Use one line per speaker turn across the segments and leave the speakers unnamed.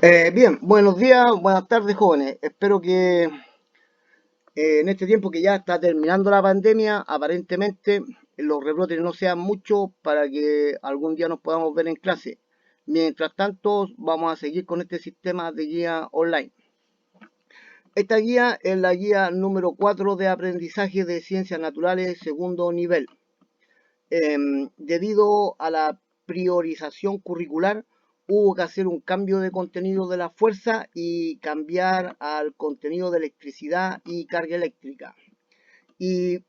Bien, buenos días, buenas tardes, jóvenes. Espero que en este tiempo que ya está terminando la pandemia, aparentemente los rebrotes no sean muchos para que algún día nos podamos ver en clase. Mientras tanto, vamos a seguir con este sistema de guía online. Esta guía es la guía número 4 de aprendizaje de ciencias naturales segundo nivel. Debido a la priorización curricular, hubo que hacer un cambio de contenido de la fuerza y cambiar al contenido de electricidad y carga eléctrica. Y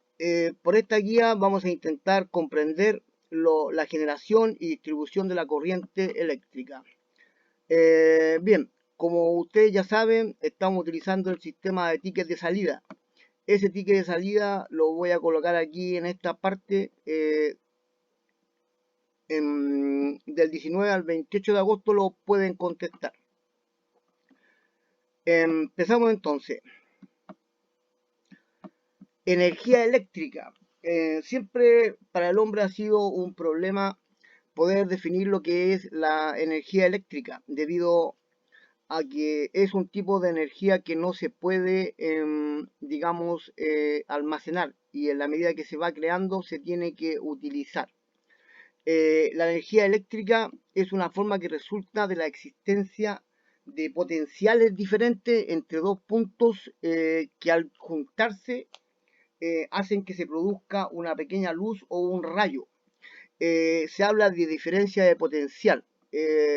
por esta guía vamos a intentar comprender la generación y distribución de la corriente eléctrica. Bien, como ustedes ya saben, estamos utilizando el sistema de tickets de salida. Ese ticket de salida lo voy a colocar aquí en esta parte del 19 al 28 de agosto lo pueden contestar. Empezamos entonces. Energía eléctrica. Siempre para el hombre ha sido un problema poder definir lo que es la energía eléctrica, debido a que es un tipo de energía que no se puede, digamos, almacenar, y en la medida que se va creando se tiene que utilizar. La energía eléctrica es una forma que resulta de la existencia de potenciales diferentes entre dos puntos que al juntarse hacen que se produzca una pequeña luz o un rayo. Se habla de diferencia de potencial.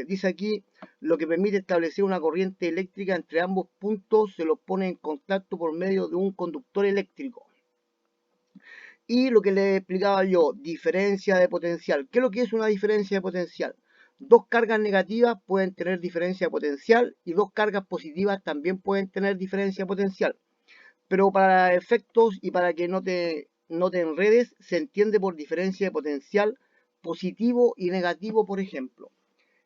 Dice aquí, lo que permite establecer una corriente eléctrica entre ambos puntos se los pone en contacto por medio de un conductor eléctrico. Y lo que les explicaba yo, diferencia de potencial. ¿Qué es lo que es una diferencia de potencial? Dos cargas negativas pueden tener diferencia de potencial y dos cargas positivas también pueden tener diferencia de potencial. Pero para efectos y para que no te enredes, se entiende por diferencia de potencial positivo y negativo, por ejemplo.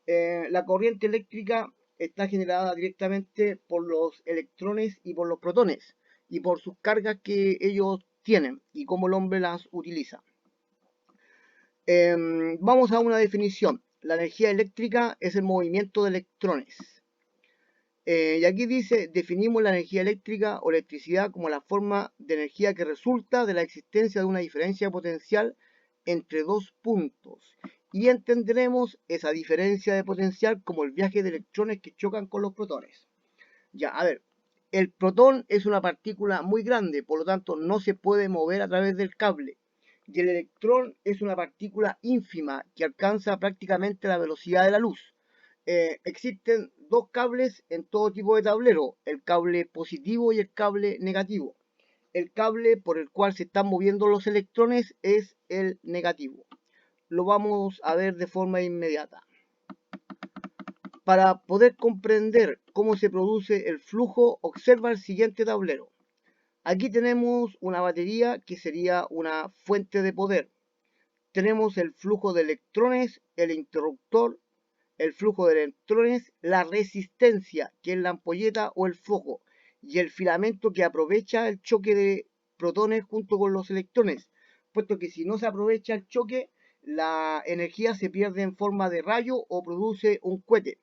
La corriente eléctrica está generada directamente por los electrones y por los protones y por sus cargas que ellos tienen y cómo el hombre las utiliza. Vamos a una definición. La energía eléctrica es el movimiento de electrones. Y aquí dice, definimos la energía eléctrica o electricidad como la forma de energía que resulta de la existencia de una diferencia potencial entre dos puntos. Y entenderemos esa diferencia de potencial como el viaje de electrones que chocan con los protones. Ya, a ver, el protón es una partícula muy grande, por lo tanto no se puede mover a través del cable. Y el electrón es una partícula ínfima que alcanza prácticamente la velocidad de la luz. Existen dos cables en todo tipo de tablero, el cable positivo y el cable negativo. El cable por el cual se están moviendo los electrones es el negativo. Lo vamos a ver de forma inmediata. Para poder comprender cómo se produce el flujo, observa el siguiente tablero. Aquí tenemos una batería que sería una fuente de poder. Tenemos el flujo de electrones, el interruptor, el flujo de electrones, la resistencia, que es la ampolleta o el foco, y el filamento que aprovecha el choque de protones junto con los electrones, puesto que si no se aprovecha el choque, la energía se pierde en forma de rayo o produce un cohete.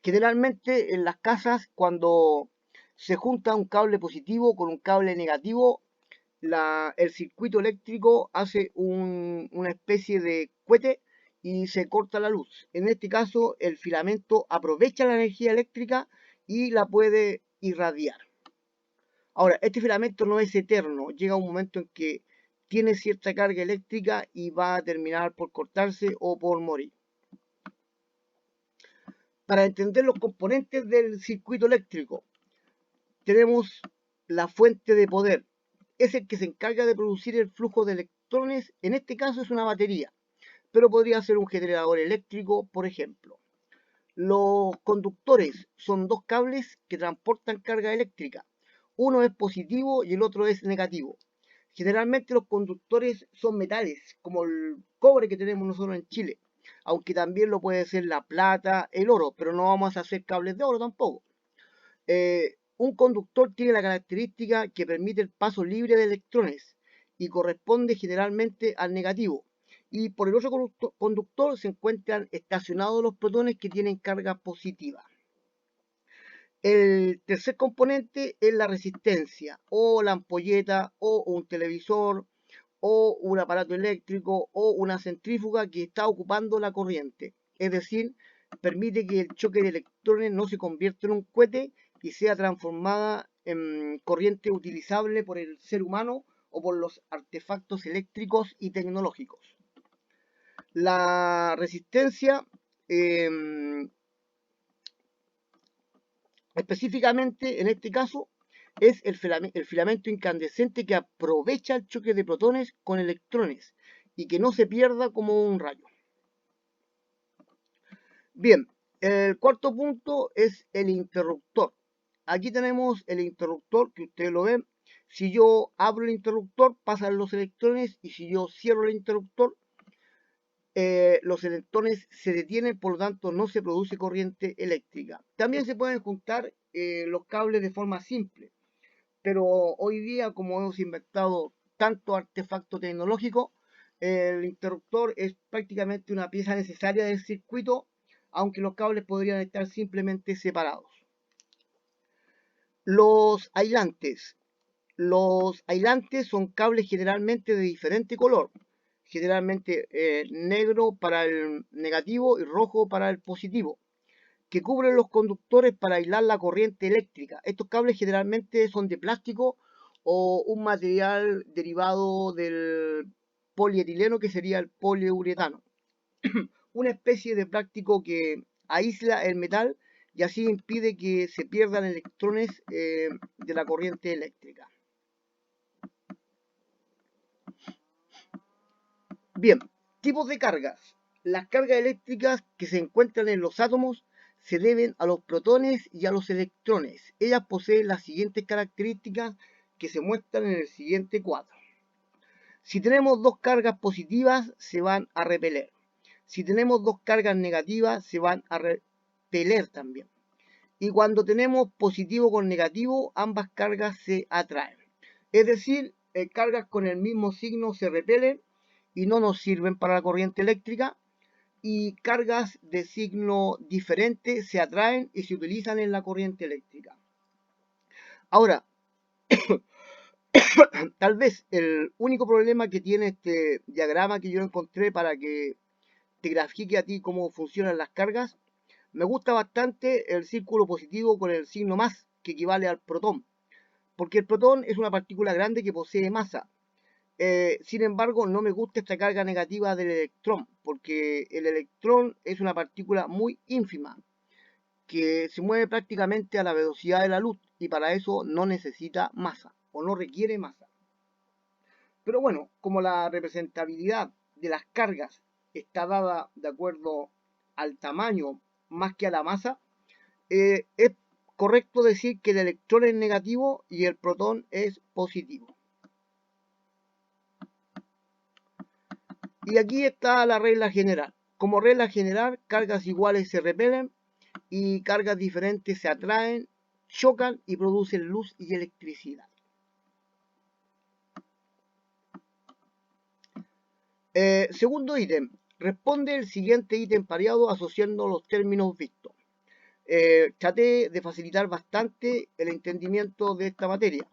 Generalmente en las casas, cuando se junta un cable positivo con un cable negativo, el circuito eléctrico hace una especie de cohete y se corta la luz. En este caso, el filamento aprovecha la energía eléctrica y la puede irradiar. Ahora, este filamento no es eterno, llega un momento en que tiene cierta carga eléctrica y va a terminar por cortarse o por morir. Para entender los componentes del circuito eléctrico, tenemos la fuente de poder. Es el que se encarga de producir el flujo de electrones. En este caso es una batería, pero podría ser un generador eléctrico, por ejemplo. Los conductores son dos cables que transportan carga eléctrica. Uno es positivo y el otro es negativo. Generalmente los conductores son metales, como el cobre que tenemos nosotros en Chile, aunque también lo puede ser la plata, el oro, pero no vamos a hacer cables de oro tampoco. Un conductor tiene la característica que permite el paso libre de electrones y corresponde generalmente al negativo. Y por el otro conductor se encuentran estacionados los protones que tienen carga positiva. El tercer componente es la resistencia, o la ampolleta, o un televisor, o un aparato eléctrico, o una centrífuga que está ocupando la corriente. Es decir, permite que el choque de electrones no se convierta en un cohete y sea transformada en corriente utilizable por el ser humano o por los artefactos eléctricos y tecnológicos. La resistencia, específicamente en este caso, es el filamento incandescente que aprovecha el choque de protones con electrones y que no se pierda como un rayo. Bien, el cuarto punto es el interruptor. Aquí tenemos el interruptor que ustedes lo ven. Si yo abro el interruptor, pasan los electrones, y si yo cierro el interruptor, los electrones se detienen, por lo tanto no se produce corriente eléctrica. También se pueden juntar los cables de forma simple, pero hoy día, como hemos inventado tanto artefacto tecnológico, el interruptor es prácticamente una pieza necesaria del circuito, aunque los cables podrían estar simplemente separados. Los aislantes. Los aislantes son cables generalmente de diferente color, generalmente negro para el negativo y rojo para el positivo, que cubren los conductores para aislar la corriente eléctrica. Estos cables generalmente son de plástico o un material derivado del polietileno, que sería el poliuretano, una especie de plástico que aísla el metal y así impide que se pierdan electrones de la corriente eléctrica. Bien, tipos de cargas. Las cargas eléctricas que se encuentran en los átomos se deben a los protones y a los electrones. Ellas poseen las siguientes características que se muestran en el siguiente cuadro. Si tenemos dos cargas positivas, se van a repeler. Si tenemos dos cargas negativas, se van a repeler también. Y cuando tenemos positivo con negativo, ambas cargas se atraen. Es decir, cargas con el mismo signo se repelen y no nos sirven para la corriente eléctrica, y cargas de signo diferente se atraen y se utilizan en la corriente eléctrica. Ahora, tal vez el único problema que tiene este diagrama que yo encontré para que te grafique a ti cómo funcionan las cargas, me gusta bastante el círculo positivo con el signo más, que equivale al protón, porque el protón es una partícula grande que posee masa. Sin embargo, no me gusta esta carga negativa del electrón, porque el electrón es una partícula muy ínfima, que se mueve prácticamente a la velocidad de la luz, y para eso no necesita masa, o no requiere masa. Pero bueno, como la representabilidad de las cargas está dada de acuerdo al tamaño más que a la masa, es correcto decir que el electrón es negativo y el protón es positivo. Y aquí está la regla general. Como regla general, cargas iguales se repelen y cargas diferentes se atraen, chocan y producen luz y electricidad. Segundo ítem. Responde el siguiente ítem pareado asociando los términos vistos. Traté de facilitar bastante el entendimiento de esta materia.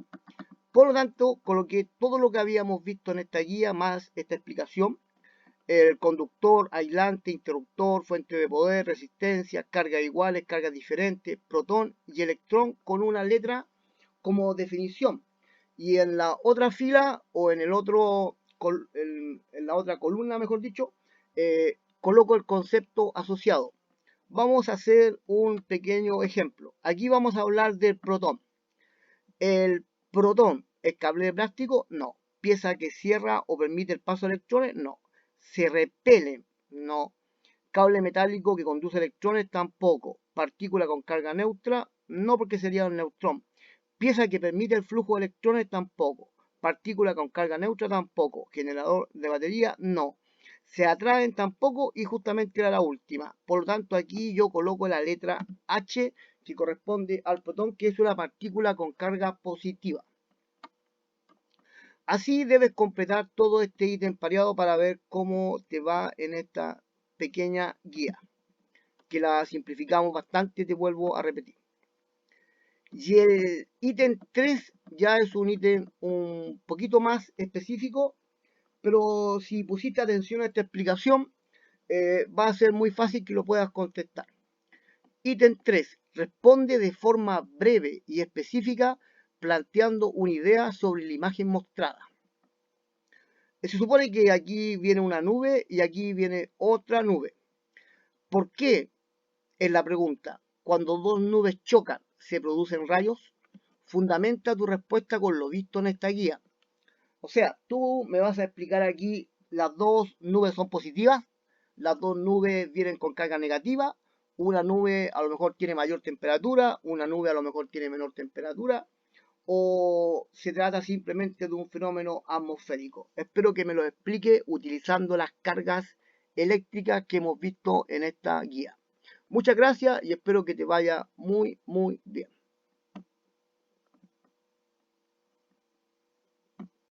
Por lo tanto, coloqué todo lo que habíamos visto en esta guía más esta explicación: el conductor, aislante, interruptor, fuente de poder, resistencia, cargas iguales, cargas diferentes, protón y electrón, con una letra como definición. Y en la otra fila, o en el otro, en la otra columna, mejor dicho, coloco el concepto asociado. Vamos a hacer un pequeño ejemplo. Aquí vamos a hablar del protón. ¿El protón es cable de plástico? No. ¿Pieza que cierra o permite el paso de electrones? No. ¿Se repele? No. ¿Cable metálico que conduce electrones? Tampoco. ¿Partícula con carga neutra? No, porque sería un neutrón. ¿Pieza que permite el flujo de electrones? Tampoco. ¿Partícula con carga neutra? Tampoco. ¿Generador de batería? No. ¿Se atraen? Tampoco, y justamente era la última. Por lo tanto, aquí yo coloco la letra H, que corresponde al protón, que es una partícula con carga positiva. Así debes completar todo este ítem pareado para ver cómo te va en esta pequeña guía, que la simplificamos bastante, te vuelvo a repetir. Y el ítem 3 ya es un ítem un poquito más específico, pero si pusiste atención a esta explicación, va a ser muy fácil que lo puedas contestar. Ítem 3. Responde de forma breve y específica planteando una idea sobre la imagen mostrada. Se supone que aquí viene una nube y aquí viene otra nube. ¿Por qué? Es la pregunta. Cuando dos nubes chocan, ¿se producen rayos? Fundamenta tu respuesta con lo visto en esta guía. O sea, tú me vas a explicar aquí, las dos nubes son positivas, las dos nubes vienen con carga negativa, una nube a lo mejor tiene mayor temperatura, una nube a lo mejor tiene menor temperatura, o se trata simplemente de un fenómeno atmosférico. Espero que me lo explique utilizando las cargas eléctricas que hemos visto en esta guía. Muchas gracias y espero que te vaya muy bien.